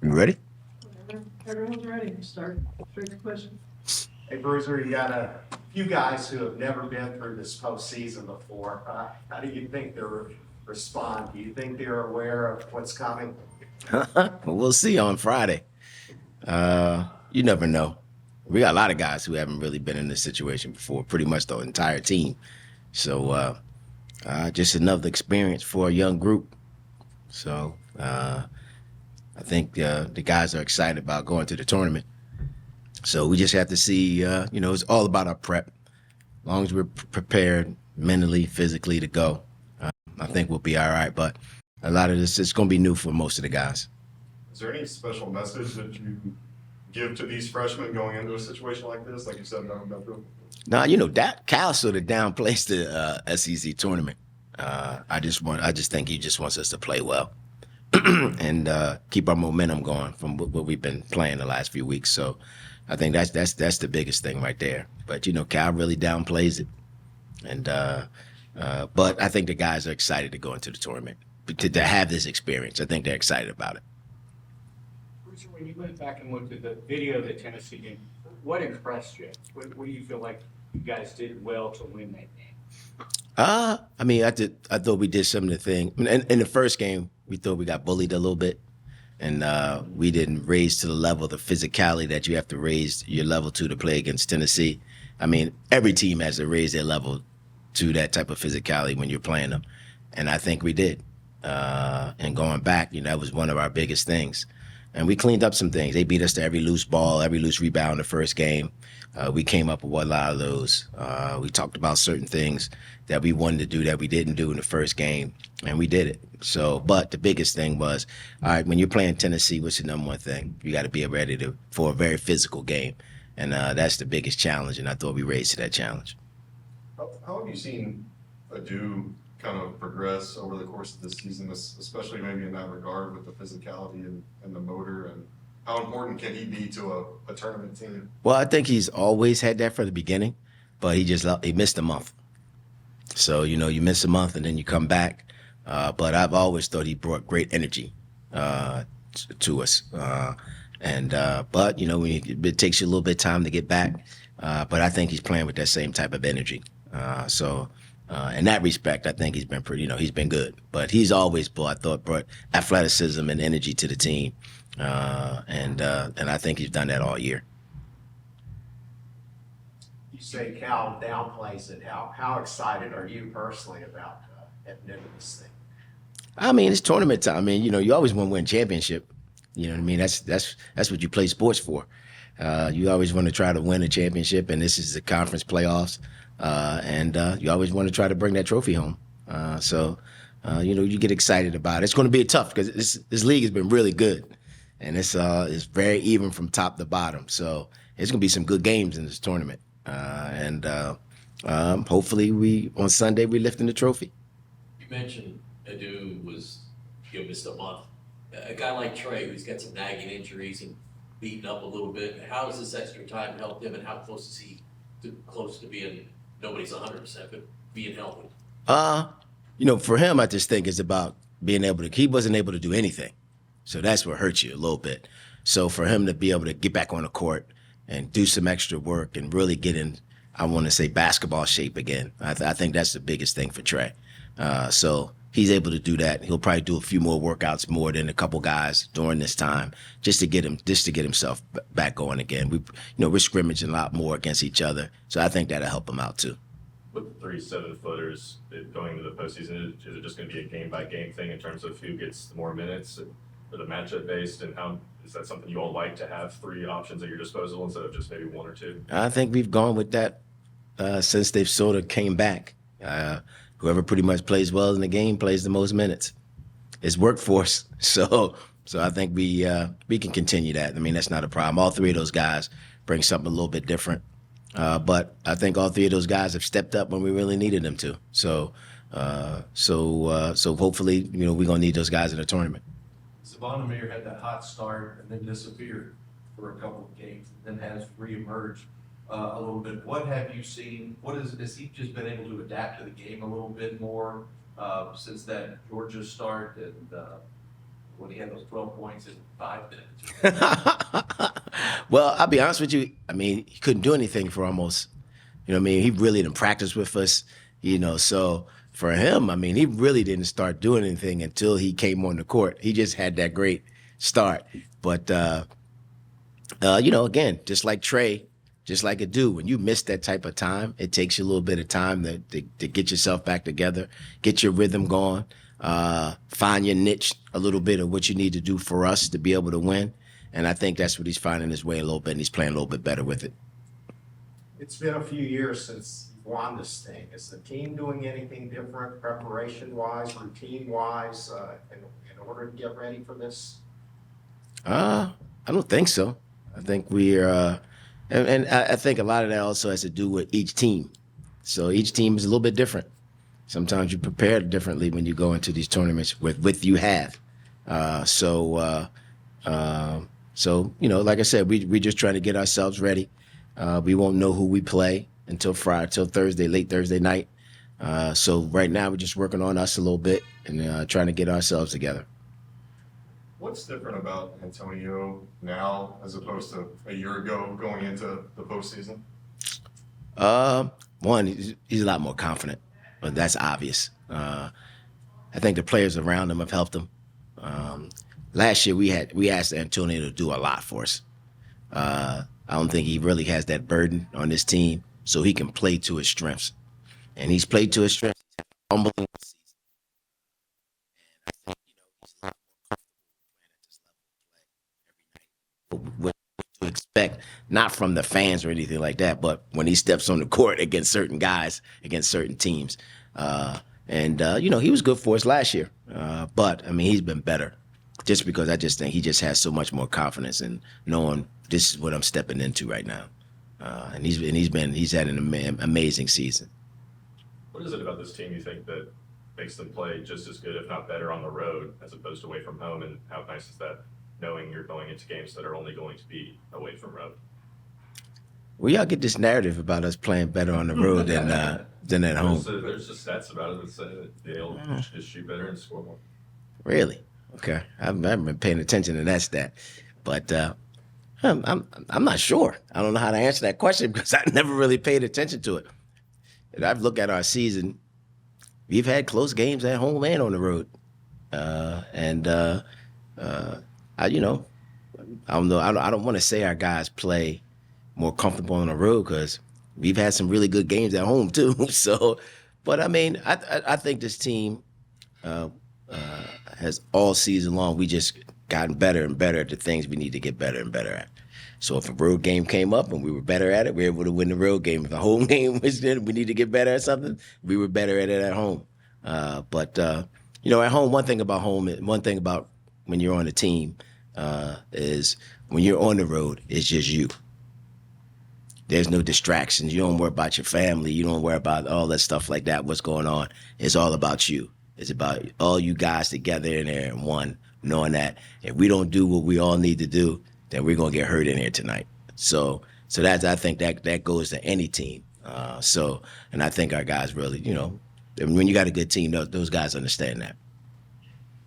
You ready? Everyone's ready. Start straight to question. Hey, Bruiser, you got a few guys who have never been through this postseason before. How do you think they'll respond? Do you think they're aware of what's coming? We'll see on Friday. You never know. We got a lot of guys who haven't really been in this situation before, pretty much the entire team. So just another experience for a young group. So I think the guys are excited about going to the tournament. So we just have to see. It's all about our prep. As long as we're prepared mentally, physically to go, I think we'll be all right. But a lot of this is going to be new for most of the guys. Is there any special message that you give to these freshmen going into a situation like this? Like you said, never been through. Now, that Cal sort of downplays the SEC tournament. I just think he just wants us to play well and keep our momentum going from what we've been playing the last few weeks. So I think that's the biggest thing right there. But Cal really downplays it, and but I think the guys are excited to go into the tournament to have this experience. I think they're excited about it. Bruiser, when you went back and looked at the video of the Tennessee game, what impressed you? What do you feel like you guys did well to win that game? I thought we did some of the thing in the first game. We thought we got bullied a little bit, and we didn't raise to the level of the physicality that you have to raise your level to play against Tennessee. Every team has to raise their level to that type of physicality when you're playing them, and I think we did. And going back, that was one of our biggest things. And we cleaned up some things. They beat us to every loose ball, every loose rebound in the first game. We came up with a lot of those. We talked about certain things that we wanted to do that we didn't do in the first game, and we did it. So, but the biggest thing was, all right, when you're playing Tennessee, what's the number one thing? You got to be ready for a very physical game, and that's the biggest challenge. And I thought we raised to that challenge. How have you seen Adu kind of progress over the course of this season, especially maybe in that regard with the physicality and the motor, and how important can he be to a tournament team? Well, I think he's always had that from the beginning, but he missed a month. So, you miss a month and then you come back. But I've always thought he brought great energy to us. But, it takes you a little bit of time to get back. But I think he's playing with that same type of energy. In that respect, I think he's been he's been good. But he's always brought athleticism and energy to the team. And I think he's done that all year. You say Cal downplays it. How excited are you personally about heading into this thing? It's tournament time. You always want to win championship. You know what I mean? That's what you play sports for. You always want to try to win a championship, and this is the conference playoffs. And you always want to try to bring that trophy home. You get excited about it. It's going to be tough because this league has been really good, and it's very even from top to bottom. So it's going to be some good games in this tournament. Hopefully on Sunday we lifting the trophy. You mentioned Adu was missed a month. A guy like Trey, who's got some nagging injuries and beaten up a little bit, how has this extra time helped him, and how close is he close to being, nobody's 100%, but being healthy? For him, I just think it's about being able to, he wasn't able to do anything. So that's what hurts you a little bit. So for him to be able to get back on the court and do some extra work and really get in, I want to say, basketball shape again. I think that's the biggest thing for Trey. So he's able to do that. He'll probably do a few more workouts more than a couple guys during this time, just to get himself back going again. We're scrimmaging a lot more against each other, so I think that'll help him out too. With 3 7-footers going into the postseason, is it just going to be a game by game thing in terms of who gets more minutes, or the matchup based, and how is that something you all like to have 3 options at your disposal instead of just maybe 1 or 2? I think we've gone with that since they've sort of came back. Whoever pretty much plays well in the game plays the most minutes. It's workforce, so I think we can continue that. That's not a problem. All 3 of those guys bring something a little bit different, but I think all 3 of those guys have stepped up when we really needed them to. So hopefully, we're gonna need those guys in the tournament. Savannah Mayer had that hot start and then disappeared for a couple of games, and then has reemerged a little bit. What have you seen? Has he just been able to adapt to the game a little bit more since that Georgia start? And when he had those 12 points in 5 minutes? Well, I'll be honest with you. I mean, he couldn't do anything for almost, you know what I mean? He really didn't practice with us, you know, so for him, I mean, he really didn't start doing anything until he came on the court. He just had that great start. But, you know, again, just like Trey, just like it do, when you miss that type of time, it takes you a little bit of time to get yourself back together, get your rhythm going, find your niche, a little bit of what you need to do for us to be able to win. And I think that's what he's finding his way a little bit, and he's playing a little bit better with it. It's been a few years since you've won this thing. Is the team doing anything different, preparation-wise, routine-wise, in order to get ready for this? I don't think so. I think we're, and I think a lot of that also has to do with each team. So each team is a little bit different. Sometimes you prepare differently when you go into these tournaments with you have. So you know, like I said, we just trying to get ourselves ready. We won't know who we play until Thursday, late Thursday night. So right now we're just working on us a little bit and trying to get ourselves together. What's different about Antonio now as opposed to a year ago going into the postseason? One, he's a lot more confident, but that's obvious. I think the players around him have helped him. Last year we asked Antonio to do a lot for us. I don't think he really has that burden on this team, so he can play to his strengths, and he's played to his strengths. He's had an unbelievable season, and I think he's a lot more comfortable playing at this level of play every night. What to expect, not from the fans or anything like that, but when he steps on the court against certain guys, against certain teams. You know, he was good for us last year, but I mean, he's been better. Just because I just think he just has so much more confidence in knowing this is what I'm stepping into right now, and he's had an amazing season. What is it about this team you think that makes them play just as good, if not better, on the road as opposed to away from home? And how nice is that, knowing you're going into games that are only going to be away from road? Well, y'all get this narrative about us playing better on the road than at home. There's just stats about it that say that they'll just shoot better and score more. Really? Okay, I haven't been paying attention to that stat, but I'm not sure. I don't know how to answer that question because I never really paid attention to it. And I've looked at our season. We've had close games at home and on the road, you know, I don't know. I don't want to say our guys play more comfortable on the road because we've had some really good games at home too. So, but I mean, I think this team has all season long. We just gotten better and better at the things we need to get better and better at. So if a road game came up and we were better at it, we were able to win the road game. If a home game was we need to get better at something, we were better at it at home. You know, at home, one thing about when you're on a team is when you're on the road, it's just you. There's no distractions. You don't worry about your family. You don't worry about all that stuff like that, what's going on. It's all about you. It's about all you guys together in there in one, knowing that if we don't do what we all need to do, then we're going to get hurt in here tonight. So that's, I think that goes to any team. And I think our guys really, you know, when you got a good team, those guys understand that.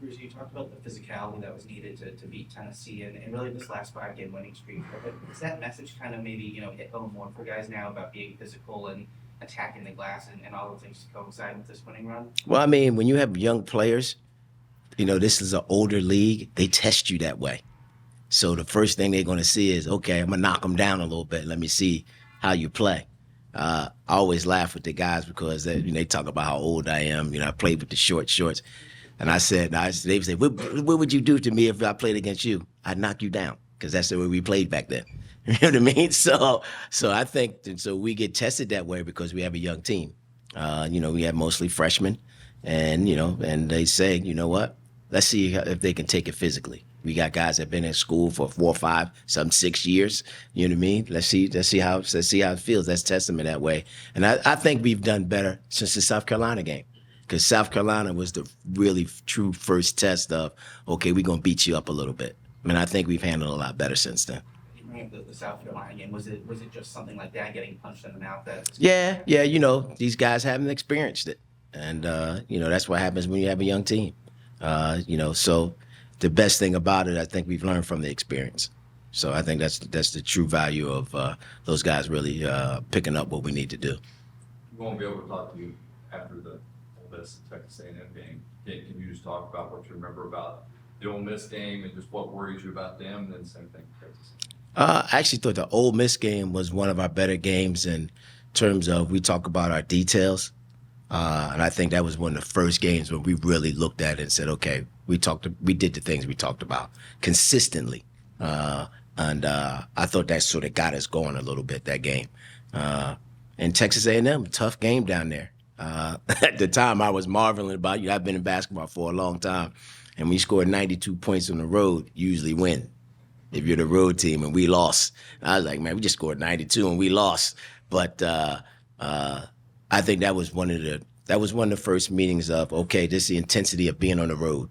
Bruiser, you talked about the physicality that was needed to beat Tennessee and really this last 5-game winning streak. But does that message kind of maybe, you know, hit home more for guys now about being physical and attacking the glass and all the things to coincide with this winning run? Well, I mean, when you have young players, you know, this is an older league. They test you that way. So the first thing they're going to see is, okay, I'm going to knock them down a little bit. Let me see how you play. I always laugh with the guys because they talk about how old I am. You know, I played with the short shorts. And they say, what would you do to me if I played against you? I'd knock you down because that's the way we played back then. You know what I mean? So I think we get tested that way because we have a young team. You know, we have mostly freshmen, and they say, you know what? Let's see if they can take it physically. We got guys that have been in school for 4 or 5, some 6 years. You know what I mean? Let's see how it feels. Let's test them in that way. And I think we've done better since the South Carolina game. Because South Carolina was the really true first test of, okay, we're going to beat you up a little bit. I mean, I think we've handled a lot better since then. You bring up the South Carolina game. Was it just something like that, getting punched in the mouth? Yeah. You know, these guys haven't experienced it. And, you know, that's what happens when you have a young team. You know, so the best thing about it, I think we've learned from the experience. So I think that's the true value of those guys really picking up what we need to do. We won't be able to talk to you after the Ole Miss and Texas A&M game. Can you just talk about what you remember about the Ole Miss game and just what worries you about them? And then same thing with Texas. I actually thought the Ole Miss game was one of our better games in terms of we talk about our details. And I think that was one of the first games when we really looked at it and said, okay, we did the things we talked about consistently. And I thought that sort of got us going a little bit, that game. And Texas A&M, tough game down there. At the time, I was marveling about I've been in basketball for a long time. And we scored 92 points on the road, usually win. If you're the road team and we lost. I was like, man, we just scored 92 and we lost. But I think that was one of the first meetings of, okay, this is the intensity of being on the road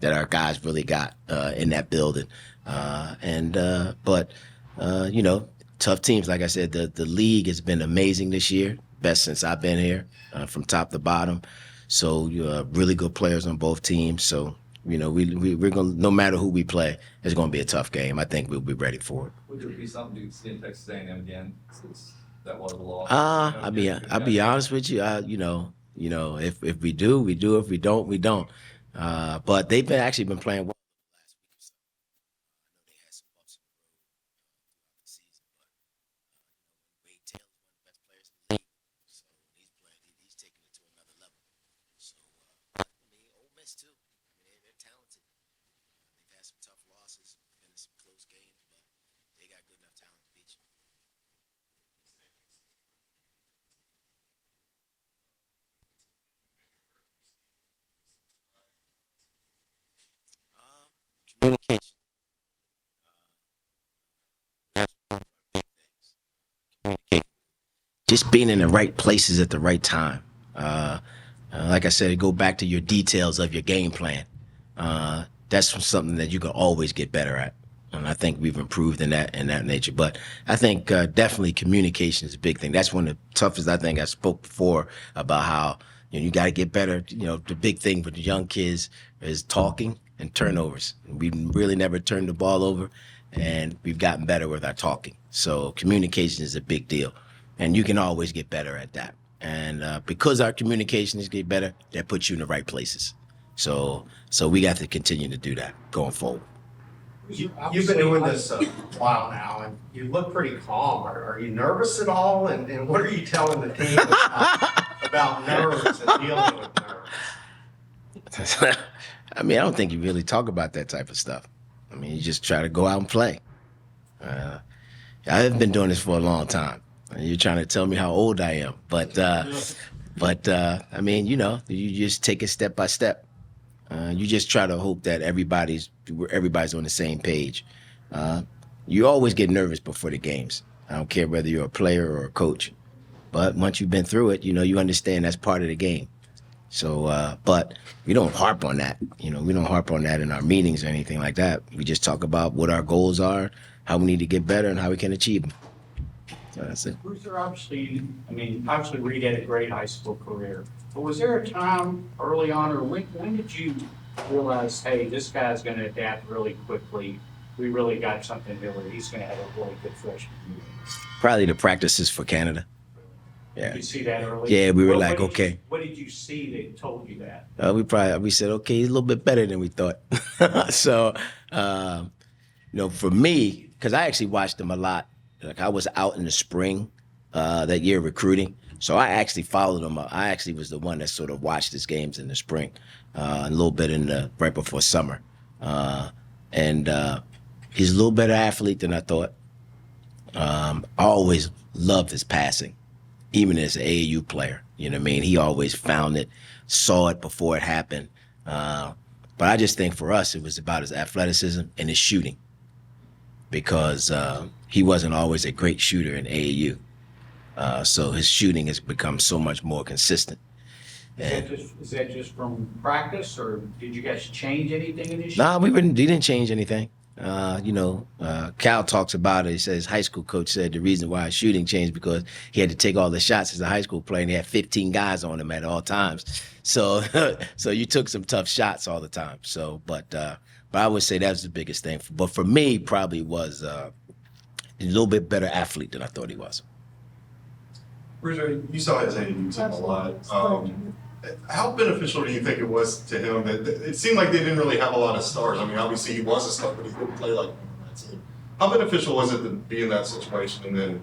that our guys really got in that building. But tough teams. Like I said, the league has been amazing this year, best since I've been here, from top to bottom. So really good players on both teams. So we're gonna, no matter who we play, it's gonna be a tough game. I think we'll be ready for it. Would there be something you see in Texas A&M again since that was a loss? I'll be honest with you. If we do, we do. If we don't, we don't. But they've actually been playing well. Communication. Communicate. Just being in the right places at the right time. Like I said, go back to your details of your game plan. That's something that you can always get better at. And I think we've improved in that nature. But I think definitely communication is a big thing. That's one of the toughest. I think I spoke before about how you got to get better. The big thing for the young kids is talking and turnovers. We really never turned the ball over, and we've gotten better with our talking. So communication is a big deal, and you can always get better at that. And because our communication is getting better, that puts you in the right places. So we got to continue to do that going forward. You've been doing this a while now, and you look pretty calm. Are you nervous at all? And what are you telling the team about nerves and dealing with nerves? I mean, I don't think you really talk about that type of stuff. I mean, you just try to go out and play. I've been doing this for a long time. You're trying to tell me how old I am, but I mean, you just take it step by step. You just try to hope that everybody's on the same page. You always get nervous before the games. I don't care whether you're a player or a coach, but once you've been through it, you understand that's part of the game. So, but we don't harp on that. We don't harp on that in our meetings or anything like that. We just talk about what our goals are, how we need to get better, and how we can achieve them. So that's it. Bruiser, obviously Reed had a great high school career. But was there a time early on, or when did you realize, hey, this guy's going to adapt really quickly? We really got something here where he's going to have a really good freshman year. Probably the practices for Canada. Yeah. Did you see that early? Yeah, we were okay. What did you see that told you that? We said, okay, he's a little bit better than we thought. So, for me, because I actually watched him a lot. Like I was out in the spring that year recruiting. So I actually followed him. I actually was the one that sort of watched his games in the spring, a little bit right before summer. And he's a little better athlete than I thought. I always loved his passing, even as an AAU player. You know what I mean? He always found it, saw it before it happened. But I just think for us, it was about his athleticism and his shooting, because he wasn't always a great shooter in AAU. So his shooting has become so much more consistent. Is that just from practice, or did you guys change anything in his shooting? Nah, we didn't change anything. Cal talks about it. He says high school coach said the reason why his shooting changed because he had to take all the shots as a high school player, and he had 15 guys on him at all times. So, so you took some tough shots all the time. So, but I would say that was the biggest thing. But for me, probably was a little bit better athlete than I thought he was. Bruiser, you saw his AAU team a lot. How beneficial do you think it was to him that it seemed like they didn't really have a lot of stars? I mean, obviously he was a star, but he didn't play like one on that team. How beneficial was it to be in that situation and then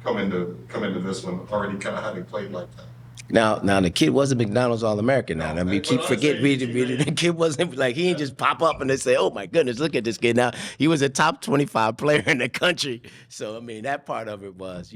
come into this one already kind of having played like that? Now the kid wasn't McDonald's All-American now. I mean, keep But I'm forget saying- the kid wasn't like he didn't just pop up and they say, "Oh my goodness, look at this kid." Now he was a top 25 player in the country. So I mean, that part of it was,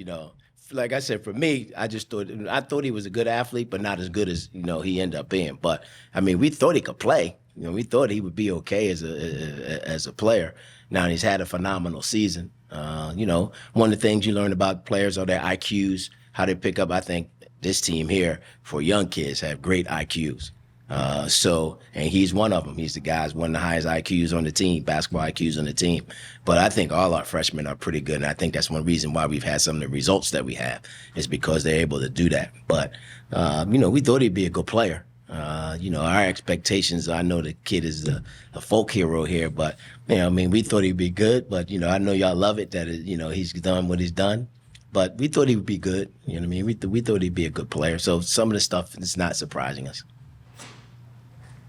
like I said, for me, I thought he was a good athlete, but not as good as he ended up being. But I mean, we thought he could play. We thought he would be okay as a player. Now he's had a phenomenal season. One of the things you learn about players are their IQs, how they pick up. I think this team here for young kids have great IQs. And he's one of them. He's the guy's one of the highest IQs on the team, basketball IQs on the team. But I think all our freshmen are pretty good, and I think that's one reason why we've had some of the results that we have is because they're able to do that. But, we thought he'd be a good player. Our expectations, I know the kid is a folk hero here, but, we thought he'd be good. But, I know y'all love it that, he's done what he's done. But we thought he would be good. You know what I mean? We thought he'd be a good player. So some of the stuff is not surprising us.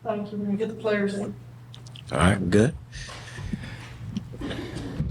Thank you. We're gonna get the players in. All right, good.